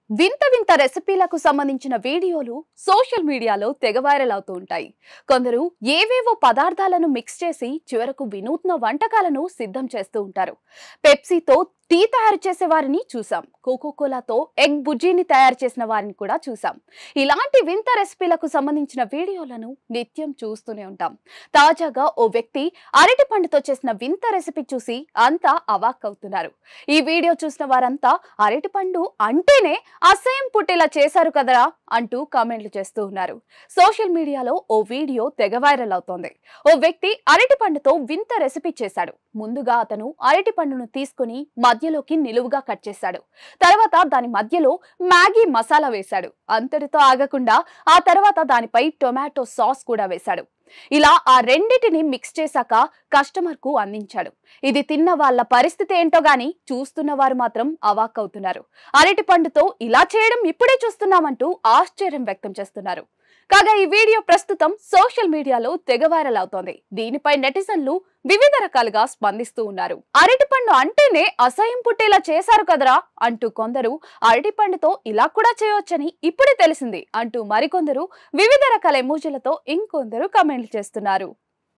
వింత వింత రెసిపీలకు సంబంధించిన వీడియోలు సోషల్ మీడియాలో తెగ వైరల్ అవుతూ ఉంటాయి. కొందరు ఏవేవో పదార్థాలను మిక్స్ చేసి చివరకు వినూత్న వంటకాలను సిద్ధం చేస్తూ ఉంటారు. పెప్సీతో టీ తయారు చేసే వారిని చూసాం. కోకోకోలాతో ఎగ్ బుజ్జీని తయారు చేసిన వారిని కూడా చూసాం. ఇలాంటి వింత రెసిపీలకు సంబంధించిన వీడియోలను నిత్యం చూస్తూనే ఉంటాం. తాజాగా ఓ వ్యక్తి అరటి పండుతో చేసిన వింత రెసిపీ చూసి అంతా అవాక్కవుతున్నారు. ఈ వీడియో చూసిన వారంతా అరటి పండు అంటేనే అసహ్యం పుట్టేలా చేశారు కదరా అంటూ కామెంట్లు చేస్తూ ఉన్నారు. సోషల్ మీడియాలో ఓ వీడియో తెగ వైరల్ అవుతోంది. ఓ వ్యక్తి అరటి పండుతో వింత రెసిపీ చేశాడు. ముందుగా అతను అరటి పండును తీసుకుని మధ్యలోకి నిలువుగా కట్ చేశాడు. తర్వాత దాని మధ్యలో మ్యాగీ మసాలా వేశాడు. అంతటితో ఆగకుండా ఆ తర్వాత దానిపై టొమాటో సాస్ కూడా వేశాడు. ఇలా ఆ రెండిటిని మిక్స్ చేశాక కస్టమర్ కు అందించాడు. ఇది తిన్న వాళ్ళ పరిస్థితి ఏంటో గాని చూస్తున్న వారు మాత్రం అవాక్కవుతున్నారు. అరటి పండుతో ఇలా చేయడం ఇప్పుడే చూస్తున్నామంటూ ఆశ్చర్యం వ్యక్తం చేస్తున్నారు. కాగా ఈ వీడియో ప్రస్తుతం సోషల్ మీడియాలో తెగ వైరల్ అవుతోంది. దీనిపై నెటిజన్లు వివిధ రకాలుగా స్పందిస్తూ ఉన్నారు. అరటిపండు అంటేనే అసహ్యం పుట్టేలా చేశారు కదరా అంటూ కొందరు, అరటిపండుతో ఇలా కూడా చేయొచ్చని ఇప్పుడే తెలిసింది అంటూ మరికొందరు వివిధ రకాల ఎమోజీలతో ఇంకొందరు కామెంట్లు చేస్తున్నారు.